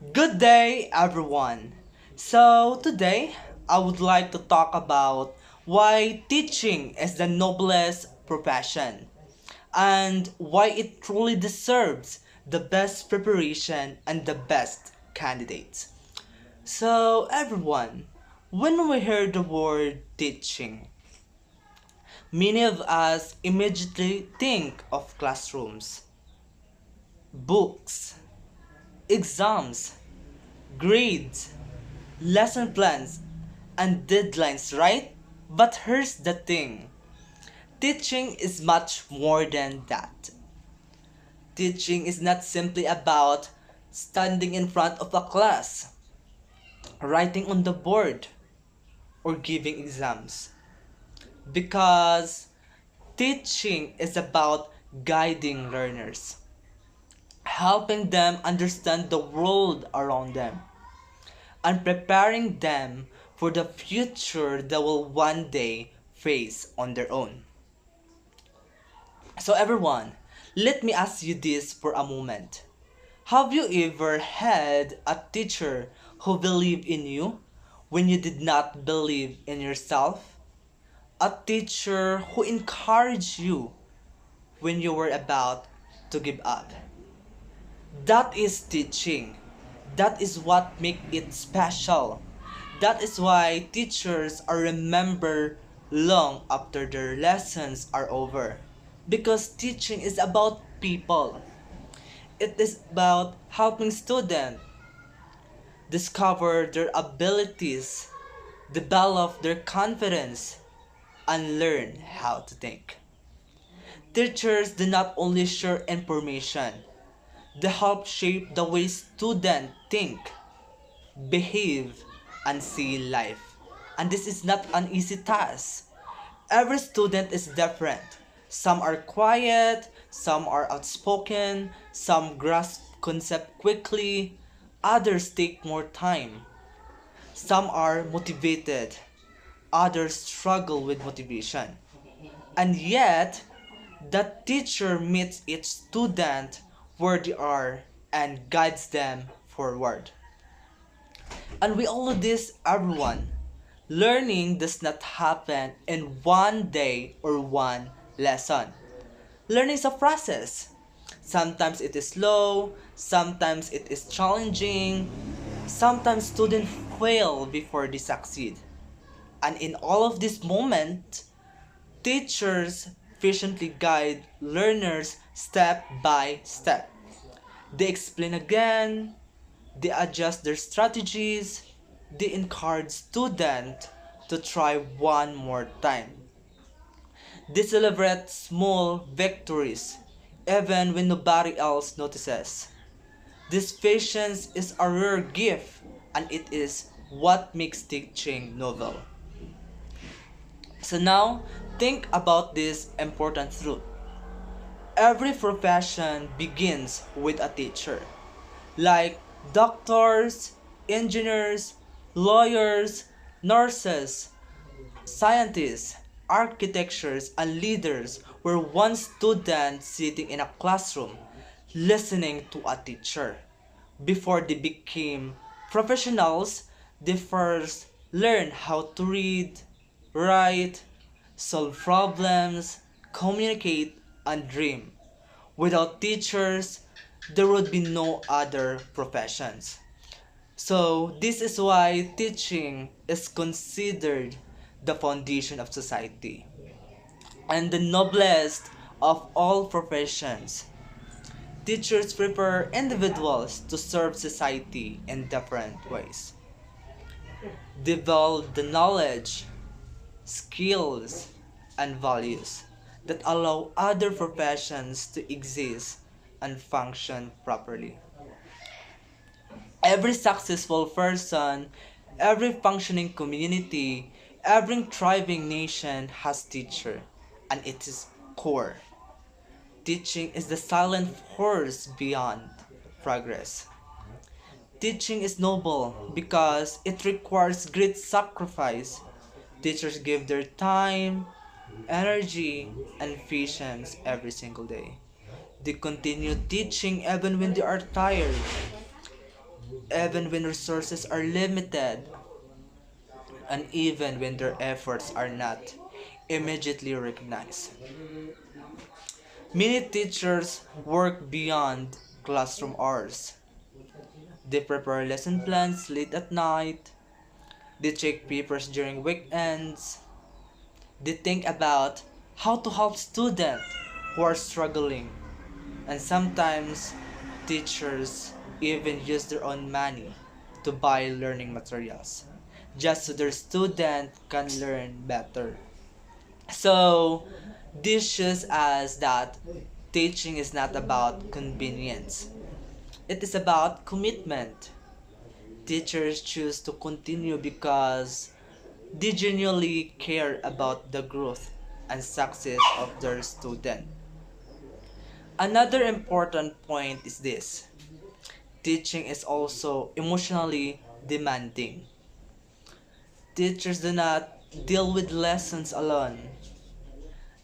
Good day, everyone. Today I would like to talk about why teaching is the noblest profession and why it truly deserves the best preparation and the best candidates. Everyone, when we hear the word teaching, many of us immediately think of classrooms, books, exams, grades, lesson plans, and deadlines, right? But here's the thing, teaching is much more than that. Teaching is not simply about standing in front of a class, writing on the board, or giving exams. Because teaching is about guiding learners, helping them understand the world around them, and preparing them for the future they will one day face on their own. Everyone, let me ask you this for a moment. Have you ever had a teacher who believed in you when you did not believe in yourself? A teacher who encouraged you when you were about to give up? That is teaching. That is what makes it special. That is why teachers are remembered long after their lessons are over. Because teaching is about people. It is about helping students discover their abilities, develop their confidence, and learn how to think. Teachers do not only share information, they help shape the way students think, behave, and see life. And this is not an easy task. Every student is different. Some are quiet, some are outspoken, some grasp concept quickly, others take more time. Some are motivated, others struggle with motivation. And yet, the teacher meets each student where they are and guides them forward. And we all know this, everyone. Learning does not happen in one day or one lesson. Learning is a process. Sometimes it is slow, sometimes it is challenging, sometimes students fail before they succeed. And in all of these moments, teachers patiently guide learners step by step. They explain again, they adjust their strategies, they encourage students to try one more time. They celebrate small victories, even when nobody else notices. This patience is a rare gift, and it is what makes teaching novel. Now, think about this important truth. Every profession begins with a teacher. Like doctors, engineers, lawyers, nurses, scientists, architects, and leaders were once students sitting in a classroom listening to a teacher. Before they became professionals, they first learned how to read, write, solve problems, communicate, and dream. Without teachers, there would be no other professions. This is why teaching is considered the foundation of society and the noblest of all professions. Teachers prepare individuals to serve society in different ways. Develop the knowledge, skills, and values that allow other professions to exist and function properly. Every successful person, every functioning community, every thriving nation has teacher, and it is core. Teaching is the silent force beyond progress. Teaching is noble because it requires great sacrifice. Teachers give their time, energy, and patience every single day. They continue teaching even when they are tired, even when resources are limited, and even when their efforts are not immediately recognized. Many teachers work beyond classroom hours. They prepare lesson plans late at night. They check papers during weekends. They think about how to help students who are struggling. And sometimes teachers even use their own money to buy learning materials just so their student can learn better. So this shows us that teaching is not about convenience. It is about commitment. Teachers choose to continue because they genuinely care about the growth and success of their student. Another important point is this: teaching is also emotionally demanding. Teachers do not deal with lessons alone.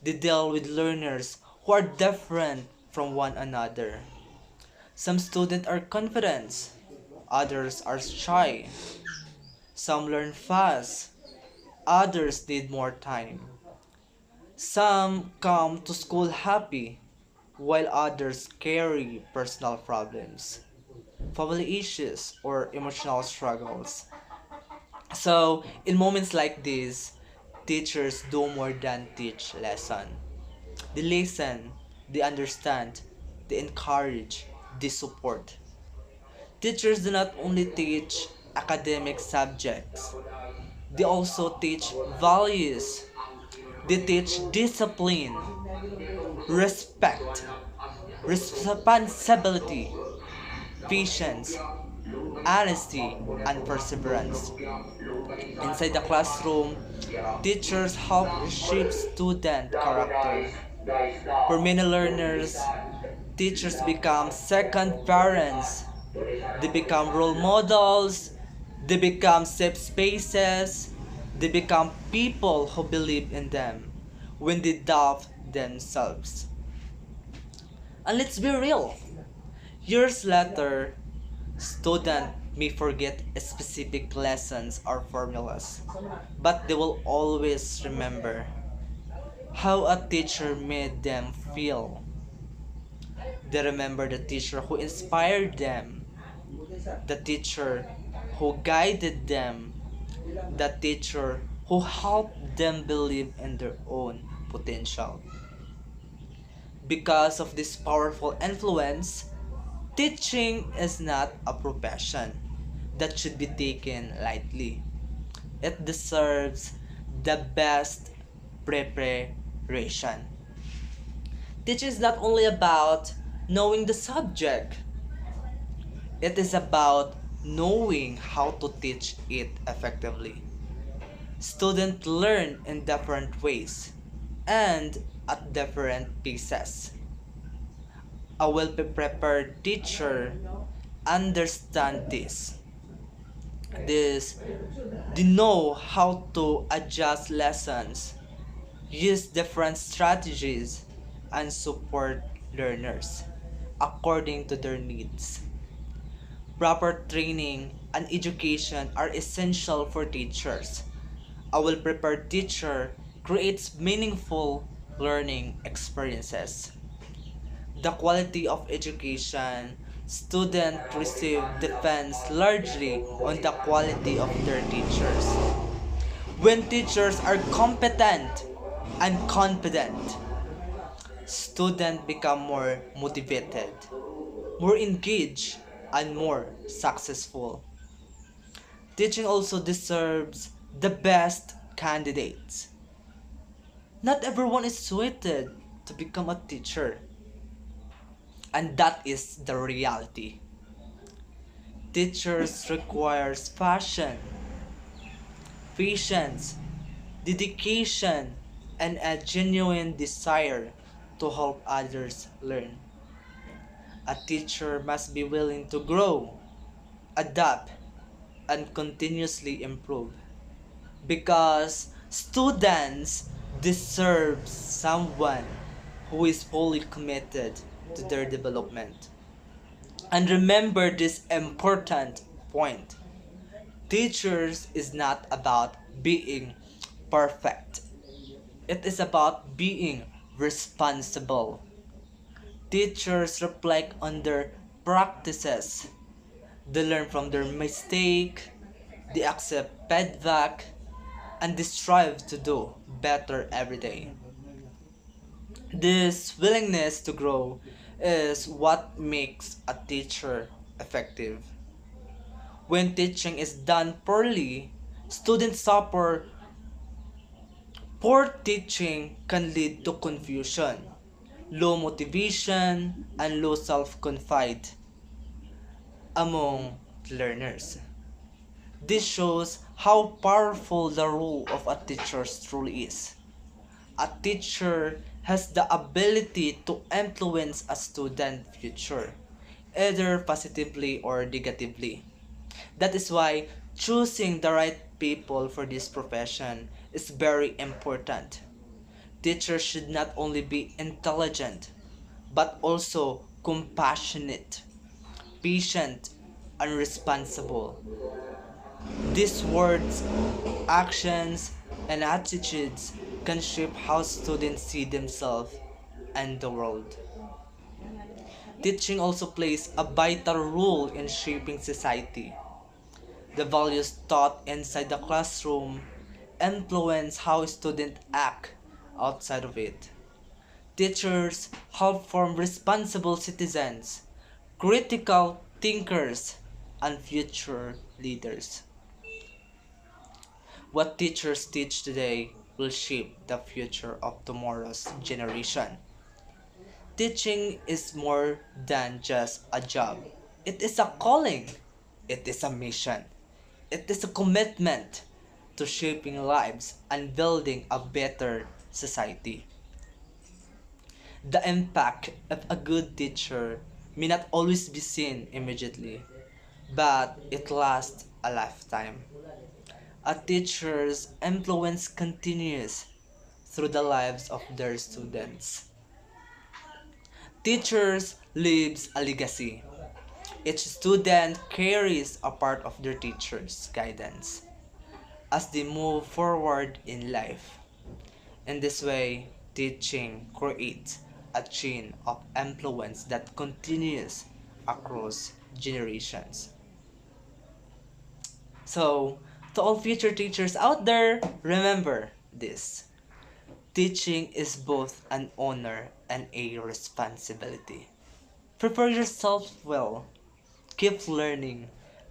They deal with learners who are different from one another. Some students are confident, others are shy. Some learn fast, others need more time. Some come to school happy, while others carry personal problems, family issues, or emotional struggles. So, in moments like this, teachers do more than teach lesson. They listen, they understand, they encourage, they support. Teachers do not only teach academic subjects, they also teach values. They teach discipline, respect, responsibility, patience, honesty, and perseverance. Inside the classroom, teachers help shape student character. For many learners, teachers become second parents. They become role models, they become safe spaces, they become people who believe in them when they doubt themselves. And let's be real, years later, students may forget specific lessons or formulas, but they will always remember how a teacher made them feel. They remember the teacher who inspired them, the teacher who guided them, the teacher who helped them believe in their own potential. Because of this powerful influence, teaching is not a profession that should be taken lightly. It deserves the best preparation. Teaching is not only about knowing the subject, it is about knowing how to teach it effectively. Students learn in different ways and at different paces. A well-prepared teacher understands this. This they know how to adjust lessons, use different strategies, and support learners according to their needs. Proper training and education are essential for teachers. A well-prepared teacher creates meaningful learning experiences. The quality of education students receive depends largely on the quality of their teachers. When teachers are competent and confident, students become more motivated, more engaged, and more successful. Teaching also deserves the best candidates. Not everyone is suited to become a teacher, and that is the reality. Teachers requires passion, patience, dedication, and a genuine desire to help others learn. A teacher must be willing to grow, adapt, and continuously improve because students deserve someone who is fully committed to their development. And remember this important. point. Teachers is not about being perfect. It is about being responsible. Teachers reflect on their practices. They learn from their mistake, they accept feedback, and they strive to do better every day. This willingness to grow is what makes a teacher effective. When teaching is done poorly, students suffer. Poor teaching can lead to confusion, low motivation, and low self-confidence among learners. This shows how powerful the role of a teacher truly is. A teacher has the ability to influence a student's future, either positively or negatively. That is why choosing the right people for this profession is very important. Teachers should not only be intelligent, but also compassionate, patient, and responsible. These words, actions, and attitudes can shape how students see themselves and the world. Teaching also plays a vital role in shaping society. The values taught inside the classroom influence how students act outside of it. Teachers help form responsible citizens, critical thinkers, and future leaders. What teachers teach today will shape the future of tomorrow's generation. Teaching is more than just a job. It is a calling. It is a mission. It is a commitment to shaping lives and building a better society. The impact of a good teacher may not always be seen immediately, but it lasts a lifetime. A teacher's influence continues through the lives of their students. Teachers leaves a legacy. Each student carries a part of their teacher's guidance as they move forward in life. In this way, teaching creates a chain of influence that continues across generations. So, to all future teachers out there, remember this. Teaching is both an honor and a responsibility. Prepare yourself well, keep learning,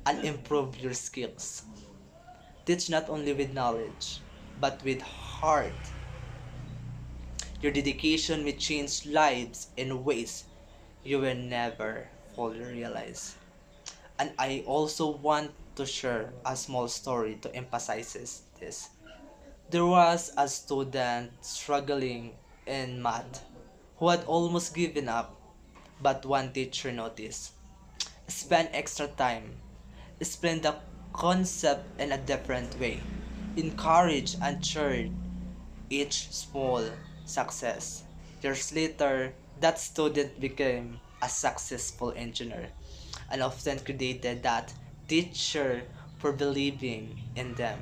and improve your skills. Teach not only with knowledge, but with heart. Your dedication may change lives in ways you will never fully realize. And I also want to share a small story to emphasize this. There was a student struggling in math who had almost given up, but one teacher noticed. Spend extra time, explain the concept in a different way, encourage and cheer each small success. Years later, that student became a successful engineer and often credited that teacher for believing in them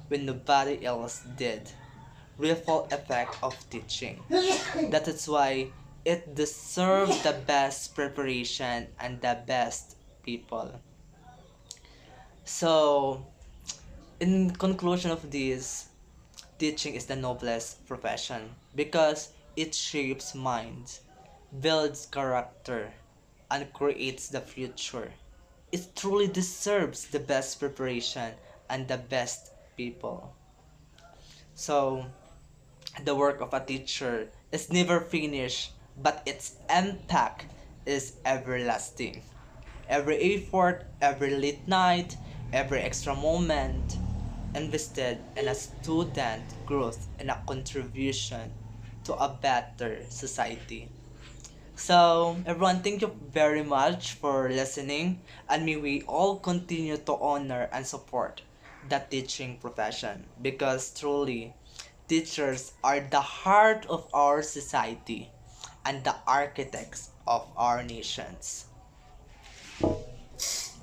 when nobody else did. Ripple effect of teaching. That is why it deserves the best preparation and the best people. So, in conclusion of this, teaching is the noblest profession because it shapes minds, builds character, and creates the future. It truly deserves the best preparation and the best people. So, the work of a teacher is never finished, but its impact is everlasting. Every effort, every late night, every extra moment invested in a student growth and a contribution to a better society. So, everyone, thank you very much for listening, and may we all continue to honor and support the teaching profession because truly, teachers are the heart of our society and the architects of our nations.